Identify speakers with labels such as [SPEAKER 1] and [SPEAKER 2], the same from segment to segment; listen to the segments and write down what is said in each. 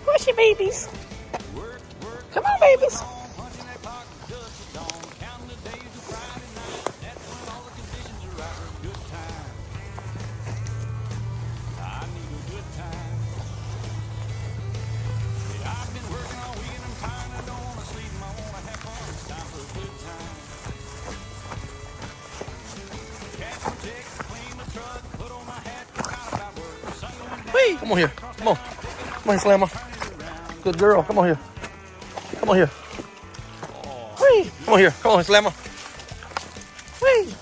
[SPEAKER 1] Where's your babies? Come on, babies. Whee! Come on here. Come on. Come on here, Slammer. Good girl. Come on here. Come on here. Whee! Come on here. Come on, Slammer. Whee!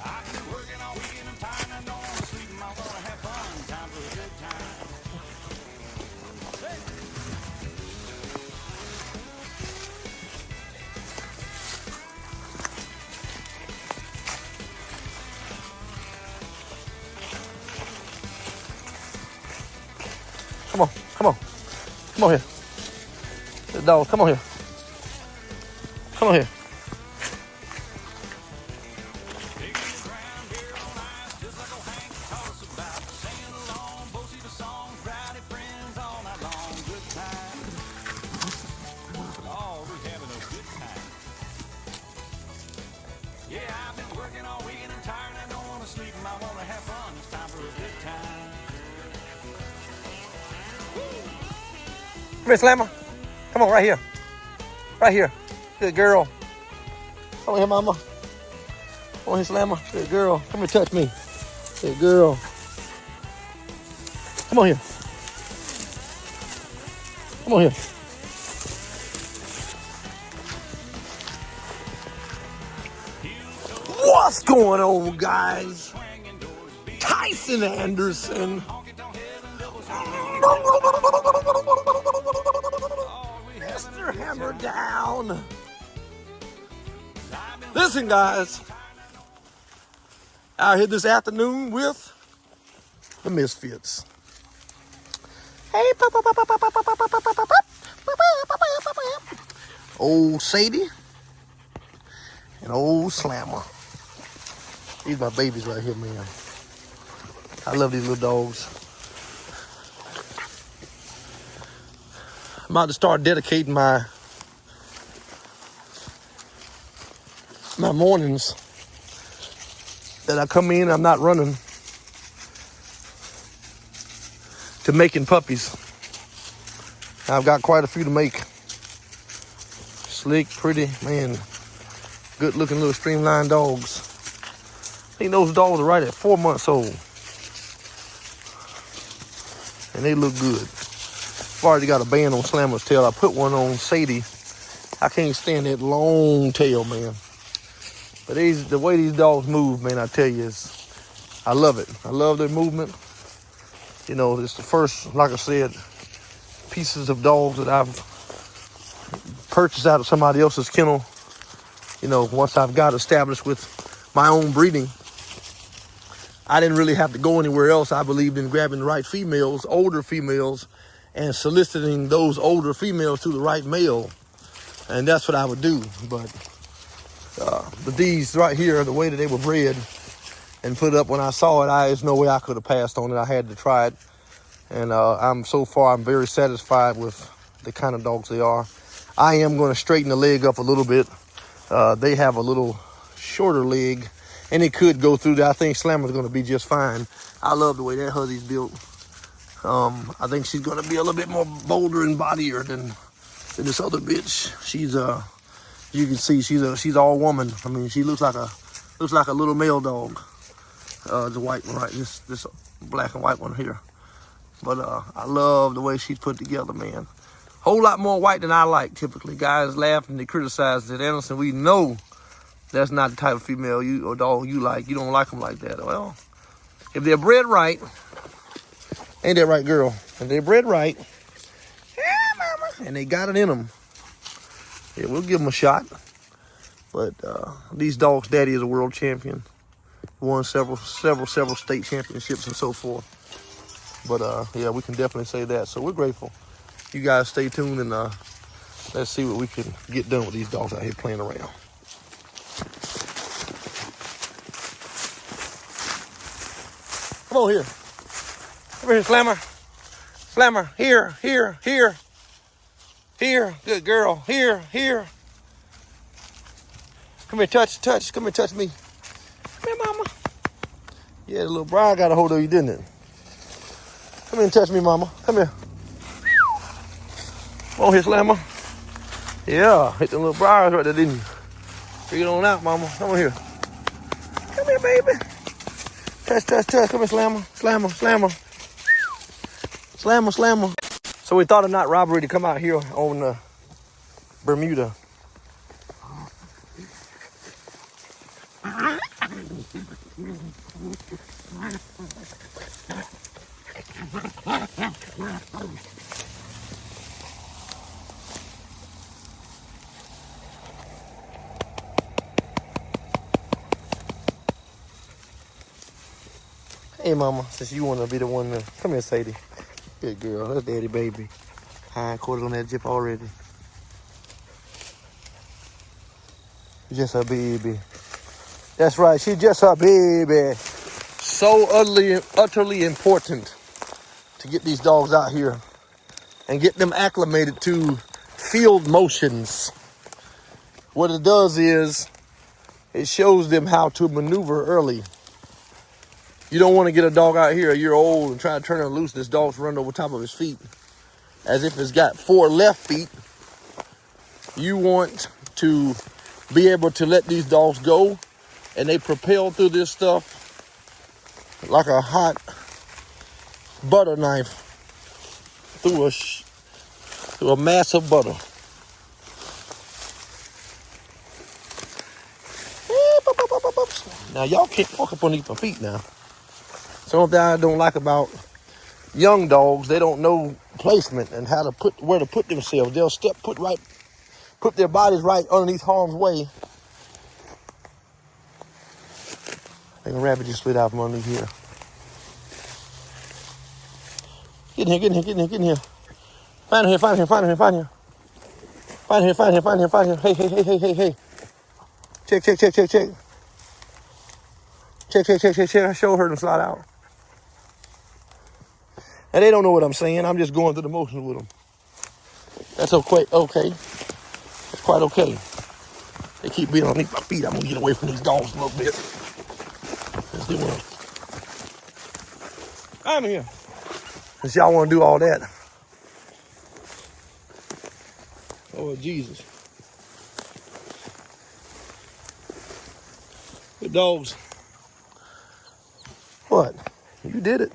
[SPEAKER 1] Come on. Come on. Come on here. The dog. Come on here. Come on here. Come here, Slammer. Come on, right here. Right here. Good girl. Come here, mama. Come on here, Slammer. Good girl. Come here, touch me. Good girl. Come on here. Come on here. What's going on, guys? Tyson Anderson. Mr. Hammer Down. Listen, guys. Out here this afternoon with the Misfits. Hey, old Sadie and old Slammer. These my babies right here, man. I love these little dogs. I'm about to start dedicating my mornings that I come in, I'm not running, to making puppies. I've got quite a few to make. Slick, pretty, man, good looking little streamlined dogs. I think those dogs are right at 4 months old. And they look good. I've already got a band on Slammer's tail. I put one on Sadie. I can't stand that long tail, man. But the way these dogs move, man, I tell you, I love it. I love their movement. You know, it's the first, like I said, pieces of dogs that I've purchased out of somebody else's kennel. You know, once I've got established with my own breeding, I didn't really have to go anywhere else. I believed in grabbing the right females, older females, and soliciting those older females to the right male. And that's what I would do. But these right here, the way that they were bred and put up, when I saw it, there's no way I could have passed on it. I had to try it. And I'm very satisfied with the kind of dogs they are. I am going to straighten the leg up a little bit. They have a little shorter leg, and it could go through that. I think Slammer's going to be just fine. I love the way that hussie's built. I think she's going to be a little bit more bolder and bodier than this other bitch. She's you can see she's all woman. I mean, she looks like a little male dog. The white one, right? This black and white one here. But I love the way she's put together, man. Whole lot more white than I like typically. Guys laugh and they criticize it. Anderson, we know that's not the type of female or dog you like. You don't like them like that. Well, if they're bred right, ain't that right, girl? If they're bred right, yeah, mama, and they got it in them, yeah, we'll give them a shot. But these dogs' daddy is a world champion. Won several state championships and so forth. But yeah, we can definitely say that. So we're grateful. You guys stay tuned and Let's see what we can get done with these dogs out here playing around. Come on here. Come here, Slammer. Slammer, here, here, here. Here, good girl. Here, here. Come here, touch. Come here, touch me. Come here, mama. Yeah, the little Brian got a hold of you, didn't it? Come here and touch me, mama. Come here. Come on here, Slammer. Yeah, hit the little briars right there, didn't you? Bring it on out, mama. Come on here. Come here, baby. Touch. Come here, Slammer. Slammer. So we thought of not robbery to come out here on Bermuda. Hey, mama, since you want to be the one to... Come here, Sadie. Good girl. That's daddy, baby. Hind quarters on that jip already. Just a baby. That's right. She's just a baby. So utterly important to get these dogs out here and get them acclimated to field motions. What it does is it shows them how to maneuver early. You don't want to get a dog out here a year old and try to turn it loose. This dog's running over top of his feet as if it's got 4 left feet. You want to be able to let these dogs go and they propel through this stuff like a hot butter knife through a mass of butter. Now y'all can't walk up underneath my feet now. Something I don't like about young dogs, they don't know placement and where to put themselves. They'll put their bodies right underneath harm's way. I think a rabbit just slid out from underneath here. Get in here. Find him here. Hey. Check. I sure heard him slide out. And they don't know what I'm saying. I'm just going through the motions with them. That's okay. That's quite okay. They keep being underneath my feet. I'm going to get away from these dogs a little bit. Let's do one. I'm here. Since y'all want to do all that. Oh, Jesus. Good dogs. What? You did it.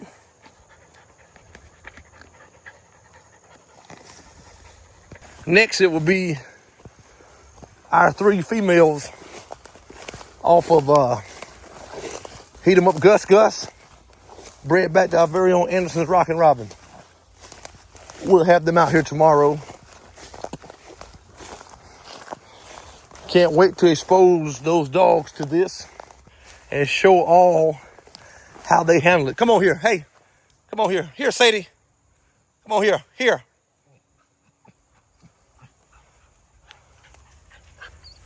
[SPEAKER 1] Next, it will be our 3 females off of Heat 'em Up Gus, bred back to our very own Anderson's Rockin' Robin. We'll have them out here tomorrow. Can't wait to expose those dogs to this and show all how they handle it. Come on here. Hey, come on here. Here, Sadie. Come on here. Here.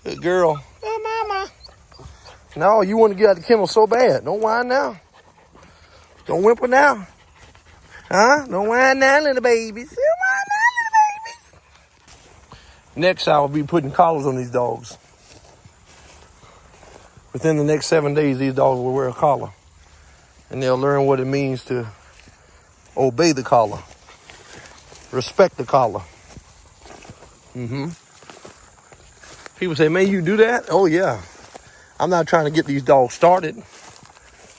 [SPEAKER 1] Good girl. Oh, mama. No, you want to get out the kennel so bad. Don't whine now. Don't whimper now. Huh? Don't whine now, little babies. Don't whine now, little babies. Next, I will be putting collars on these dogs. Within the next 7 days, these dogs will wear a collar. And they'll learn what it means to obey the collar. Respect the collar. People say, man, you do that? Oh, yeah. I'm not trying to get these dogs started.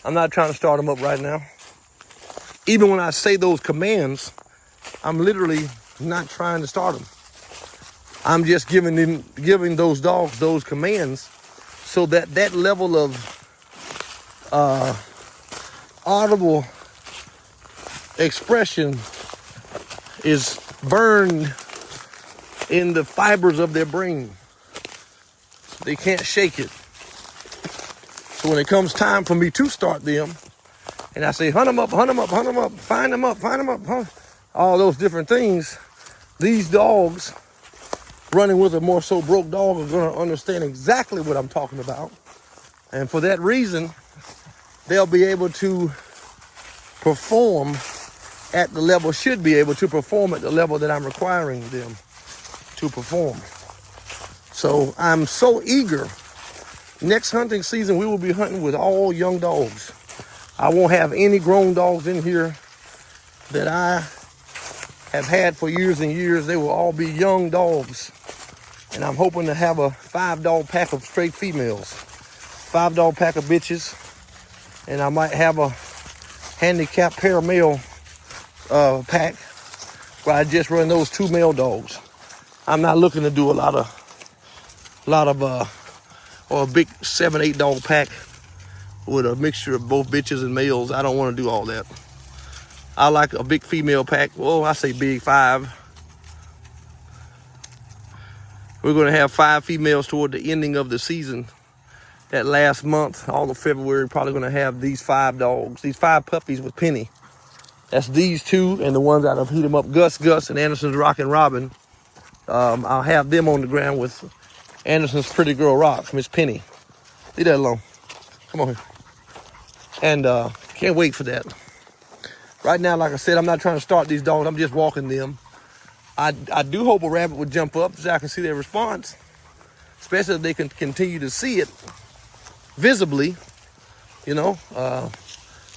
[SPEAKER 1] I'm not trying to start them up right now. Even when I say those commands, I'm literally not trying to start them. I'm just giving those dogs those commands so that that level of audible expression is burned in the fibers of their brain. They can't shake it. So when it comes time for me to start them, and I say, hunt them up, find them up, all those different things, these dogs running with a more so broke dog are going to understand exactly what I'm talking about. And for that reason, they'll be able to perform at the level, should be able to perform at the level that I'm requiring them to perform. So I'm so eager. Next hunting season, we will be hunting with all young dogs. I won't have any grown dogs in here that I have had for years and years. They will all be young dogs. And I'm hoping to have a 5-dog pack of straight females, 5-dog pack of bitches, and I might have a handicapped pair male pack where I just run those 2 male dogs. I'm not looking to do a lot of or a big 7-8 dog pack with a mixture of both bitches and males. I don't want to do all that. I like a big female pack. Well, I say big, 5. We're going to have 5 females toward the ending of the season. That last month, all of February, probably going to have these 5 dogs, these 5 puppies with Penny. That's these 2 and the ones that have heat them up, Gus, and Anderson's Rockin' Robin. I'll have them on the ground with Anderson's Pretty Girl Rock, Miss Penny. Leave that alone. Come on here. And can't wait for that. Right now, like I said, I'm not trying to start these dogs. I'm just walking them. I do hope a rabbit would jump up so I can see their response, especially if they can continue to see it visibly. You know,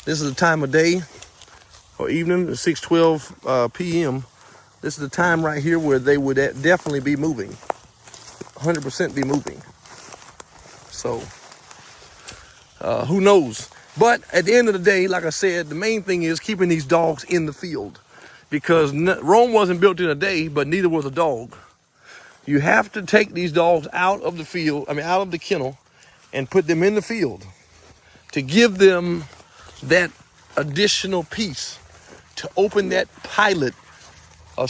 [SPEAKER 1] this is the time of day or evening, 6:12 p.m. This is the time right here where they would definitely be moving, 100% be moving. So who knows? But at the end of the day, like I said, the main thing is keeping these dogs in the field, because Rome wasn't built in a day, but neither was a dog. You have to take these dogs out of the field, out of the kennel, and put them in the field to give them that additional piece to open that palate, well,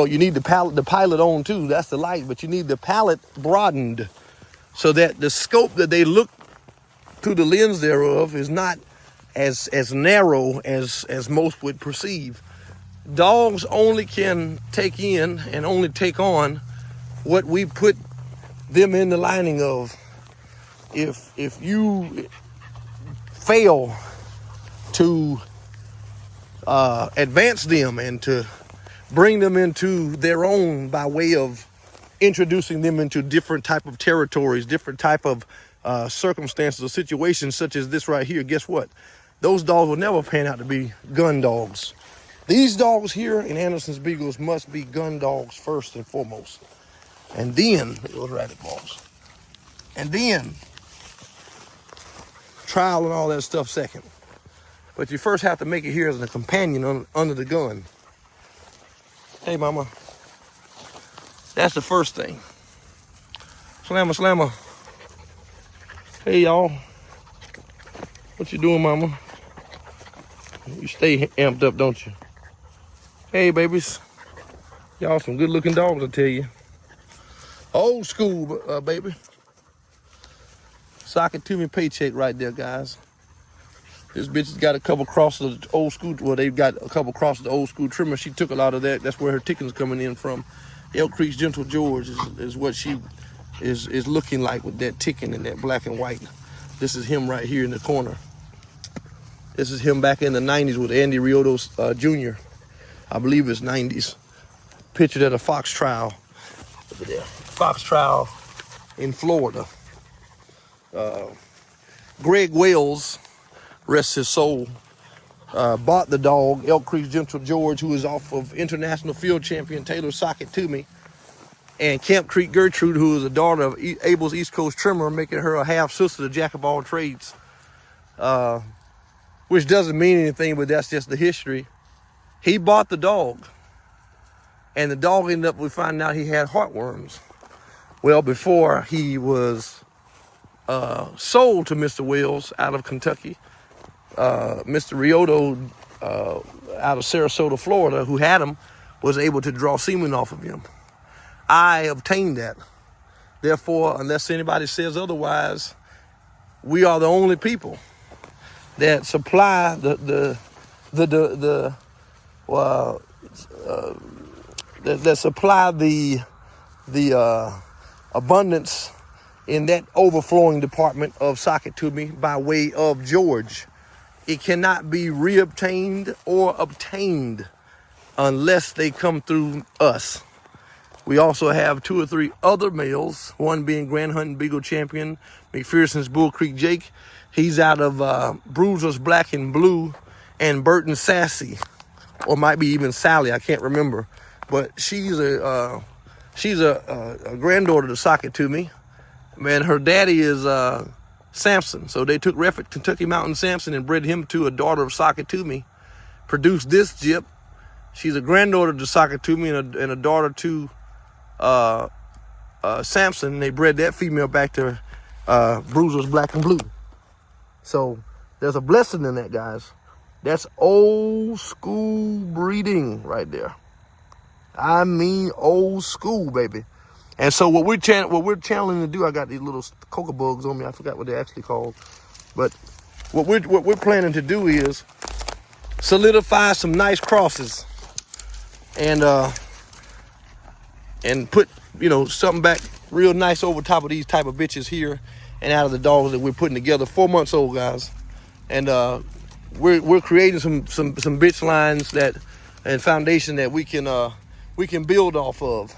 [SPEAKER 1] you need the pilot on too, that's the light, but you need the palate broadened so that the scope that they look through the lens thereof is not as narrow as most would perceive. Dogs only can take in and only take on what we put them in the lining of. If you fail to advance them and to bring them into their own by way of introducing them into different type of territories, different type of circumstances or situations such as this right here, guess what? Those dogs will never pan out to be gun dogs. These dogs here in Anderson's Beagles must be gun dogs first and foremost. And then, those rabbit balls. And then, trial and all that stuff second. But you first have to make it here as a companion under the gun. Hey, mama. That's the first thing. Slammer. Hey, y'all. What you doing, mama? You stay amped up, don't you? Hey, babies. Y'all some good-looking dogs, I tell you. Old school, baby. Sock it to me paycheck right there, guys. This bitch has got a couple crosses of old school. Well, they've got a couple crosses of old school trimmer. She took a lot of that. That's where her ticking's coming in from. LPRCH Gentle George is what she is looking like with that ticking and that black and white. This is him right here in the corner. This is him back in the 90s with Andy Riotos Jr. I believe it's 90s. Pictured at a fox trial. Look at there. Fox trial in Florida. Greg Wells, rest his soul, bought the dog, LPRCH Gentle George, who is off of international field champion Taylor Socket to me, and Camp Creek Gertrude, who is a daughter of Abel's East Coast trimmer, making her a half sister to Jack of all trades, which doesn't mean anything, but that's just the history. He bought the dog, and the dog ended up, we find out he had heartworms. Well, before he was sold to Mr. Wells out of Kentucky, Mr. Rioto out of Sarasota, Florida, who had him, was able to draw semen off of him. I obtained that. Therefore, unless anybody says otherwise, we are the only people that supply that supply the abundance in that overflowing department of socket to me by way of George. It cannot be reobtained or obtained unless they come through us. We also have 2 or 3 other males, one being Grand Hunting Beagle Champion, McPherson's Bull Creek Jake. He's out of Bruiser's Black and Blue and Burton Sassy, or might be even Sally, I can't remember. But she's a granddaughter to socket to me. Man, her daddy is Samson. So they took ref at Kentucky Mountain Samson and bred him to a daughter of socket to me. Produced this Jip. She's a granddaughter to socket to me and a daughter to Samson. They bred that female back to Bruiser's Black and Blue. So there's a blessing in that, guys. That's old school breeding right there. I mean old school, baby. And so what we're channeling to do, I got these little coca bugs on me. I forgot what they're actually called. But what we're planning to do is solidify some nice crosses and put, something back real nice over top of these type of bitches here and out of the dogs that we're putting together. 4 months old, guys. And we're creating some bitch lines and foundation that we can build off of.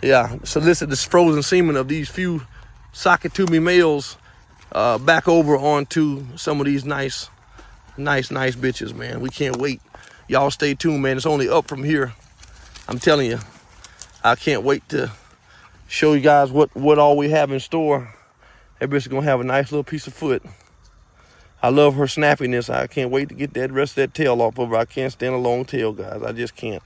[SPEAKER 1] Yeah, solicit this frozen semen of these few socket to me males back over onto some of these nice bitches, man. We can't wait. Y'all stay tuned, man. It's only up from here. I'm telling you, I can't wait to show you guys what all we have in store. That bitch is gonna have a nice little piece of foot. I love her snappiness. I can't wait to get that rest of that tail off of her. I can't stand a long tail, guys. I just can't.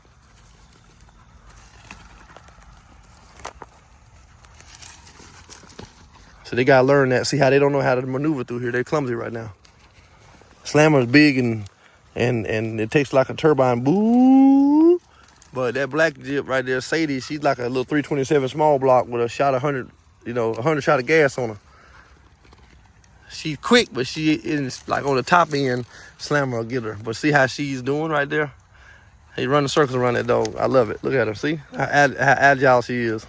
[SPEAKER 1] So they gotta learn that. See how they don't know how to maneuver through here. They're clumsy right now. Slammer's big and it takes like a turbine. Boo! But that black Jip right there, Sadie, she's like a little 327 small block with a shot of 100, 100 shot of gas on her. She's quick, but she is like on the top end. Slammer will get her. But see how she's doing right there? He running circles around that dog. I love it. Look at her. See how agile she is.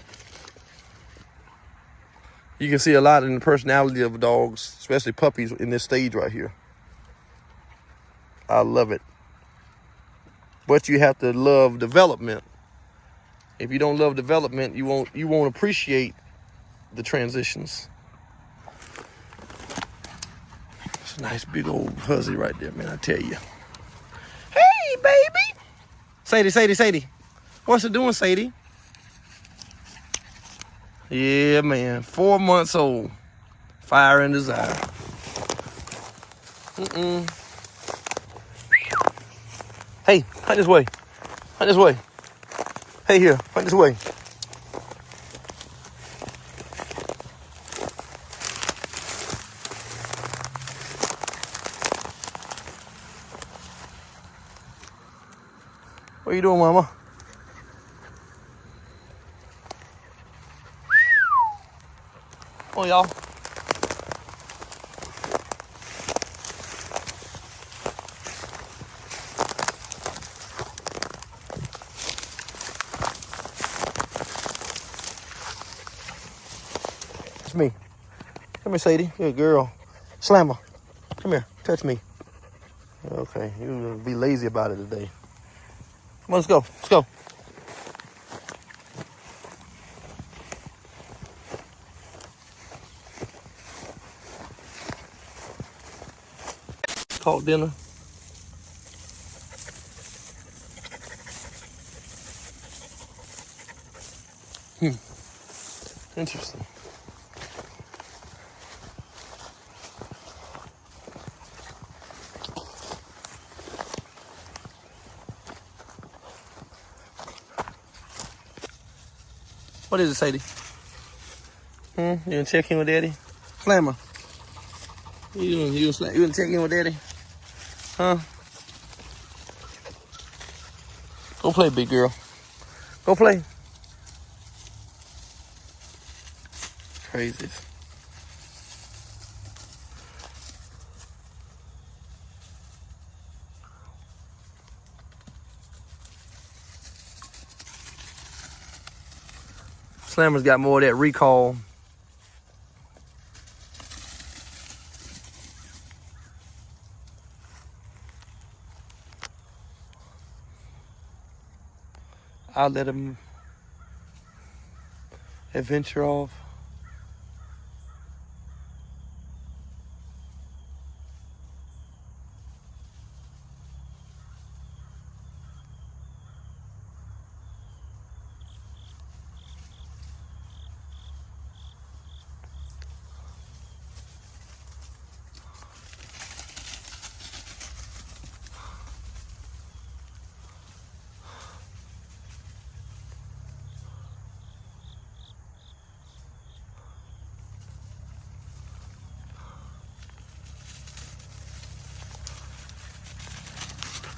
[SPEAKER 1] You can see a lot in the personality of dogs, especially puppies, in this stage right here. I love it. But you have to love development. If you don't love development, you won't appreciate the transitions. It's a nice big old huzzy right there, man, I tell you. Hey, baby! Sadie. What's it doing, Sadie? Yeah, man. 4 months old. Fire and desire. Hey, hunt this way. Hunt this way. Hey, here. Hunt this way. What you doing, mama? Come on, y'all. It's me. Come here, Sadie. Good girl. Slammer. Come here. Touch me. Okay, you're gonna be lazy about it today. Come on, let's go. Let's go. Caught dinner. Interesting. What is it, Sadie? You gonna check in with Daddy? Slammer. You gonna check in with Daddy? Huh? Go play, big girl. Go play. Crazy. Slammer's got more of that Recoil. I'll let him adventure off.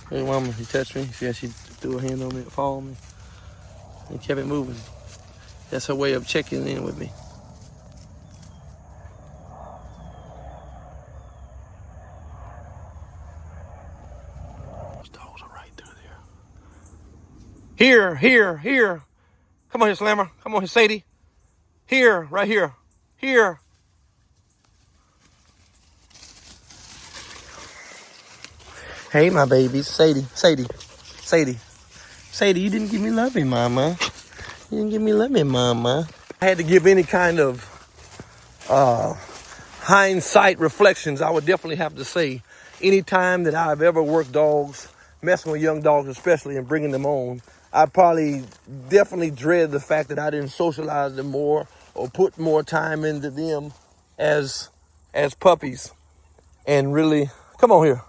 [SPEAKER 1] Hey, mama, he touched me. See how she threw a hand on me and followed me and kept it moving. That's her way of checking in with me. Those dogs are right through there. Here. Come on here, Slammer. Come on here, Sadie. Here, right here. Here. Hey, my babies. Sadie, you didn't give me loving, mama. You didn't give me loving, mama. I had to give any kind of hindsight reflections. I would definitely have to say, anytime that I've ever worked dogs, messing with young dogs especially, and bringing them on, I probably definitely dread the fact that I didn't socialize them more or put more time into them as puppies, and really, come on here,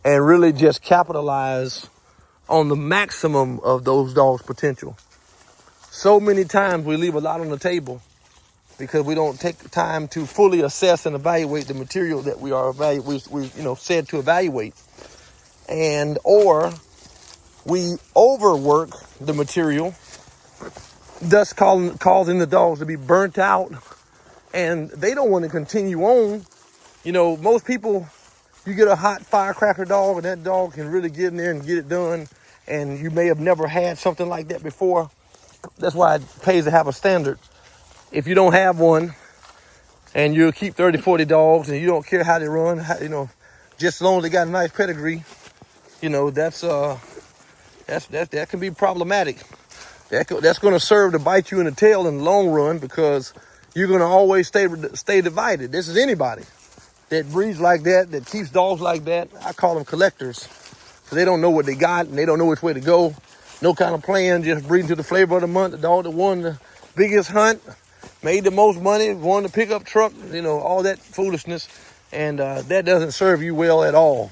[SPEAKER 1] and really just capitalize on the maximum of those dogs' potential. So many times we leave a lot on the table because we don't take the time to fully assess and evaluate the material that we are said to evaluate, and or we overwork the material, thus causing the dogs to be burnt out, and they don't want to continue on. You know, most people, you get a hot firecracker dog, and that dog can really get in there and get it done, and you may have never had something like that before. That's why it pays to have a standard. If you don't have one, and you keep 30, 40 dogs, and you don't care how they run, just as long as they got a nice pedigree, that can be problematic. That's going to serve to bite you in the tail in the long run, because you're going to always stay divided. This is anybody that breeds like that keeps dogs like that. I call them collectors. So they don't know what they got, and they don't know which way to go. No kind of plan, just breeding to the flavor of the month. The dog that won the biggest hunt, made the most money, won the pickup truck, all that foolishness. And that doesn't serve you well at all.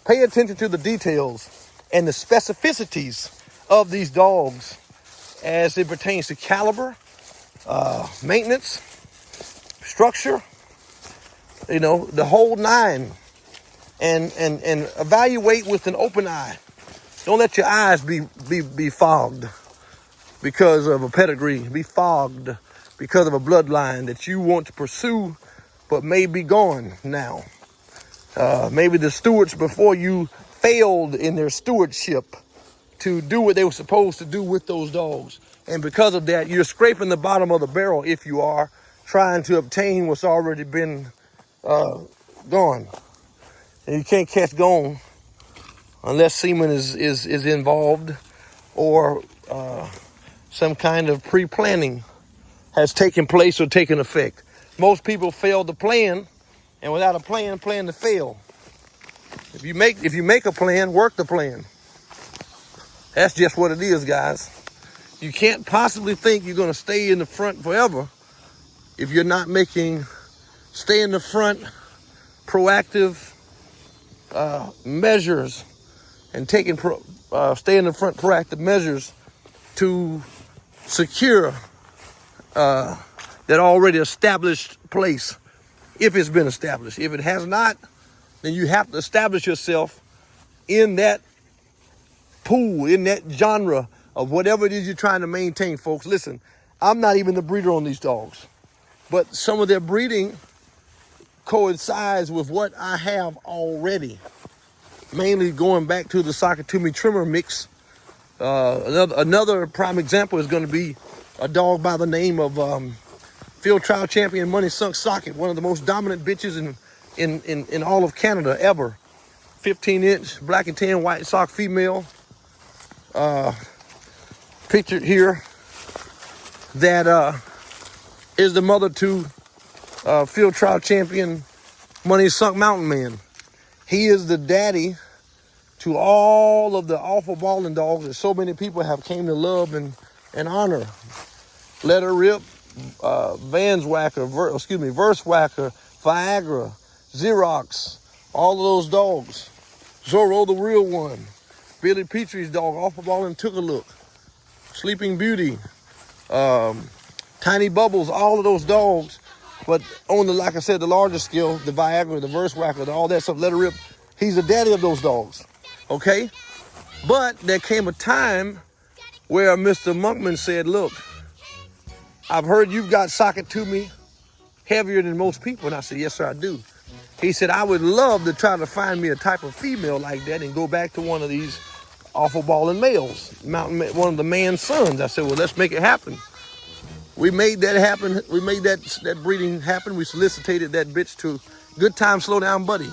[SPEAKER 1] Pay attention to the details and the specificities of these dogs as it pertains to caliber, maintenance, structure, the whole nine, and evaluate with an open eye. Don't let your eyes be fogged because of a pedigree, be fogged because of a bloodline that you want to pursue but may be gone now. Maybe the stewards before you failed in their stewardship to do what they were supposed to do with those dogs. And because of that, you're scraping the bottom of the barrel if you are trying to obtain what's already been gone. And you can't catch gone unless semen is involved, or some kind of pre-planning has taken place or taken effect. Most people fail to plan, and without a plan to fail. If you make a plan, work the plan. That's just what it is, guys. You can't possibly think you're going to stay in the front forever if you're not stay in the front proactive measures, and taking stay in the front proactive measures to secure that already established place, if it's been established. If it has not, then you have to establish yourself in that pool, in that genre of whatever it is you're trying to maintain, folks. Listen, I'm not even the breeder on these dogs, but some of their breeding coincides with what I have already. Mainly going back to the Sakatumi trimmer mix Another prime example is going to be a dog by the name of field trial champion Moneysunk Socket, one of the most dominant bitches in all of Canada ever. 15-inch black and tan white sock female. Pictured here, that is the mother to field trial champion Moneysunk Mountain Man. He is the daddy to all of the awful Bawling dogs that so many people have came to love and honor. Let Her Rip, Verse Whacker, Viagra, Xerox, all of those dogs. Zorro the Real One, Billy Petrie's dog, awful Bawling Took a Look, Sleeping Beauty, Tiny Bubbles, all of those dogs. But on the, like I said, the larger scale, the Viagra, the Verse Whacker, all that stuff, Let Her Rip, he's the daddy of those dogs, okay? But there came a time where Mr. Monkman said, look, I've heard you've got socket to me heavier than most people. And I said, yes, sir, I do. He said, I would love to try to find me a type of female like that and go back to one of these awful Bawling males, one of the man's sons. I said, well, let's make it happen. We made that happen. We made that breeding happen. We solicited that bitch to Goodtimes Slow Down Buddy.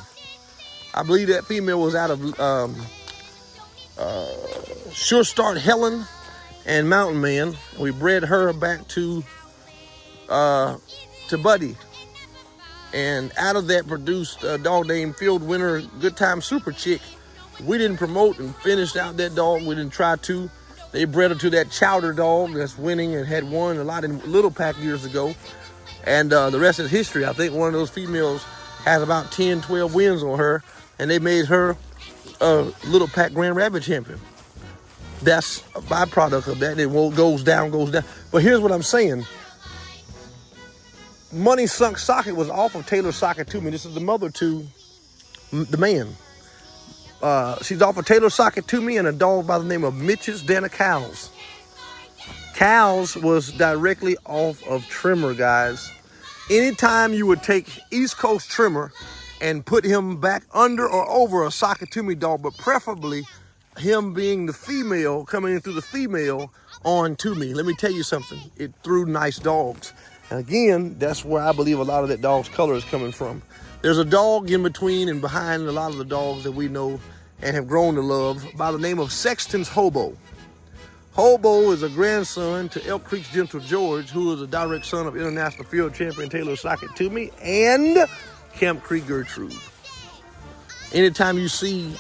[SPEAKER 1] I believe that female was out of Sure Start Helen and Mountain Man. We bred her back to Buddy. And out of that produced a dog named Field Winner Goodtimes Super Chick. We didn't promote and finish out that dog. We didn't try to. They bred her to that Chowder dog that's winning and had won a lot in Little Pack years ago. And the rest is history. I think one of those females has about 10, 12 wins on her. And they made her a Little Pack Grand Rapids champion. That's a byproduct of that. It goes down. But here's what I'm saying. Moneysunk Socket was off of Taylor Socket to me. This is the mother to the man. She's off of Taylor Socket to me and a dog by the name of Mitch's Den of Cows. Cows was directly off of Trimmer, guys. Anytime you would take East Coast Trimmer and put him back under or over a Socket to me dog, but preferably him being the female, coming in through the female on to me. Let me tell you something. It threw nice dogs. And again, that's where I believe a lot of that dog's color is coming from. There's a dog in between and behind a lot of the dogs that we know and have grown to love by the name of Sexton's Hobo. Hobo is a grandson to Elk Creek's Gentle George, who is a direct son of international field champion Taylor Socket to me and Camp Creek Gertrude. Anytime you see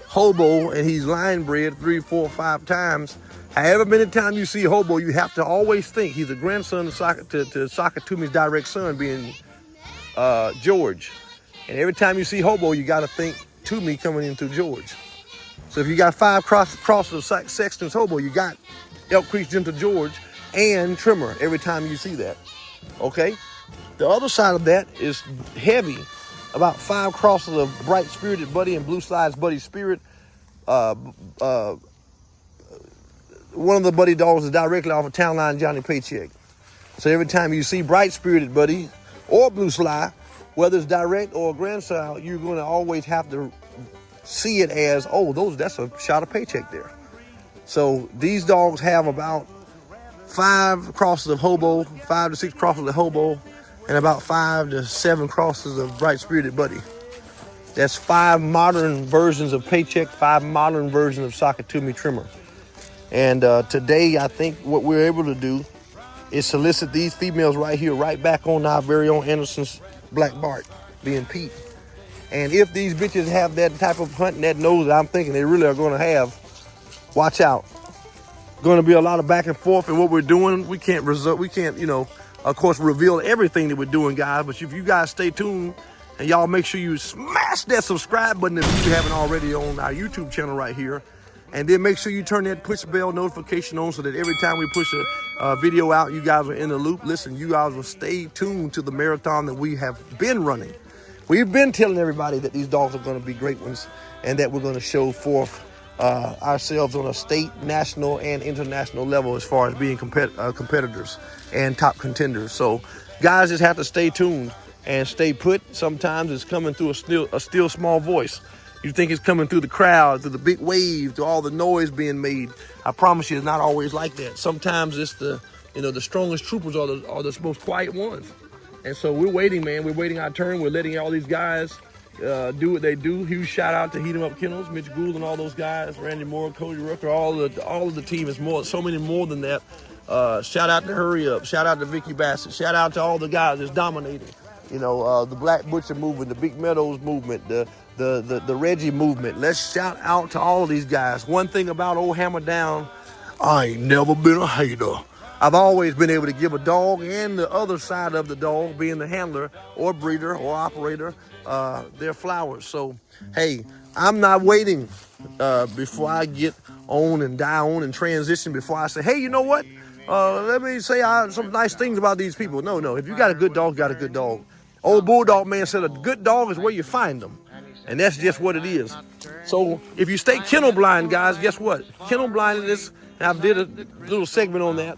[SPEAKER 1] Hobo and he's line bred 3, 4, 5 times, however many times you see Hobo, you have to always think he's a grandson of Socket to Socket to me's direct son being George. And every time you see Hobo, you got to think to me coming in through George. So if you got 5 crosses of Sexton's Hobo, you got Elk Creek's Gentle George and Trimmer every time you see that. Okay? The other side of that is heavy. About 5 crosses of Bright Spirited Buddy and Blue Slides Buddy Spirit. One of the Buddy dogs is directly off of Town Line Johnny Paycheck. So every time you see Bright Spirited Buddy or Blue Sly, whether it's direct or grandson, you're going to always have to see it as, oh, that's a shot of Paycheck there. So these dogs have about 5 crosses of Hobo, 5 to 6 crosses of Hobo, and about 5 to 7 crosses of Bright Spirited Buddy. That's 5 modern versions of Paycheck, 5 modern versions of Socket to me Trimmer. And today, I think what we're able to do is solicit these females right here, right back on our very own Anderson's Black Bart, being Pete. And if these bitches have that type of hunt and that nose that I'm thinking they really are going to have, watch out. Going to be a lot of back and forth in what we're doing. We can't, of course, reveal everything that we're doing, guys. But if you guys stay tuned and y'all make sure you smash that subscribe button if you haven't already on our YouTube channel right here. And then make sure you turn that push bell notification on so that every time we push a video out, you guys are in the loop. Listen, you guys will stay tuned to the marathon that we have been running. We've been telling everybody that these dogs are going to be great ones and that we're going to show forth ourselves on a state, national, and international level as far as being competitors and top contenders. So guys just have to stay tuned and stay put. Sometimes it's coming through a still small voice. You think it's coming through the crowd, through the big wave, through all the noise being made. I promise you, it's not always like that. Sometimes it's the strongest troopers are the most quiet ones. And so we're waiting, man. We're waiting our turn. We're letting all these guys do what they do. Huge shout out to Heat 'em Up Kennels, Mitch Gould and all those guys, Randy Moore, Cody Rucker, all of the team. Is more, so many more than that. Shout out to Hurry Up. Shout out to Vicky Bassett. Shout out to all the guys that's dominating. The Black Butcher movement, the Big Meadows movement, the Reggie movement. Let's shout out to all of these guys. One thing about old Hammer Down, I ain't never been a hater. I've always been able to give a dog and the other side of the dog, being the handler or breeder or operator, their flowers. So, hey, I'm not waiting before I get on and die on and transition before I say, hey, you know what? Let me say some nice things about these people. No. If you got a good dog, you got a good dog. Old Bulldog man said a good dog is where you find them. And that's just what it is. So if you stay kennel blind, guys, guess what? Kennel blindness, and I did a little segment on that,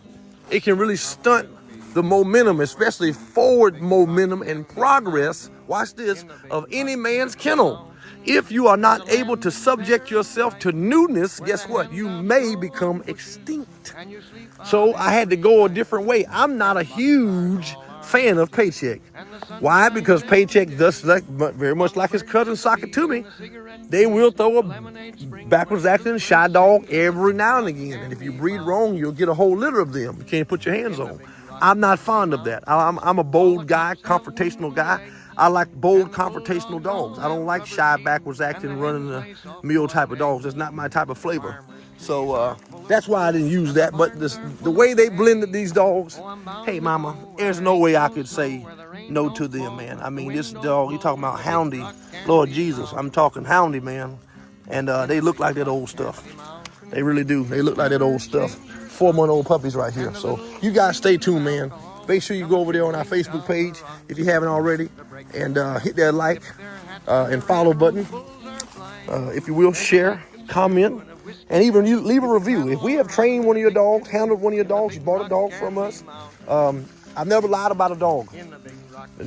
[SPEAKER 1] it can really stunt the momentum, especially forward momentum and progress, watch this, of any man's kennel. If you are not able to subject yourself to newness, guess what? You may become extinct. So I had to go a different way. I'm not a huge fan of Paycheck. Why? Because Paycheck does very much like his cousin Socket to me. They will throw a backwards acting shy dog every now and again. And if you breed wrong, you'll get a whole litter of them. You can't put your hands on. I'm not fond of that. I'm a bold guy, confrontational guy. I like bold, confrontational dogs. I don't like shy, backwards acting, running the mill type of dogs. That's not my type of flavor. So that's why I didn't use that. But the way they blended these dogs, hey, mama, there's no way I could say no to them, man. I mean, this dog, you talking about Houndy, Lord Jesus, I'm talking Houndy, man. And they look like that old stuff. They really do. They look like that old stuff. 4-month-old puppies right here. So you guys stay tuned, man. Make sure you go over there on our Facebook page if you haven't already, and hit that like and follow button. If you will, share, comment, and even you leave a review. If we have trained one of your dogs, handled one of your dogs, you bought a dog from us, I've never lied about a dog.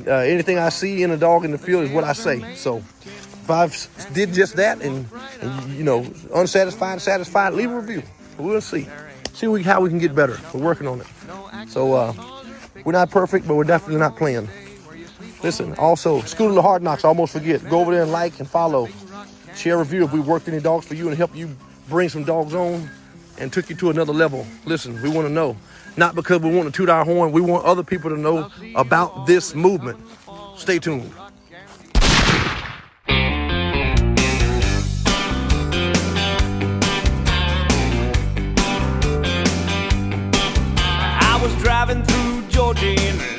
[SPEAKER 1] Anything I see in a dog in the field is what I say. So if I've did just that and unsatisfied, satisfied, leave a review. We'll see how we can get better. We're working on it. So we're not perfect, but we're definitely not playing. Listen, also, Scooter the Hard Knocks, I almost forget. Go over there and like and follow. Share a review if we worked any dogs for you and help you bring some dogs on and took you to another level. Listen, we want to know. Not because we want to toot our horn. We want other people to know about this movement. Stay tuned.
[SPEAKER 2] I was driving through Georgia in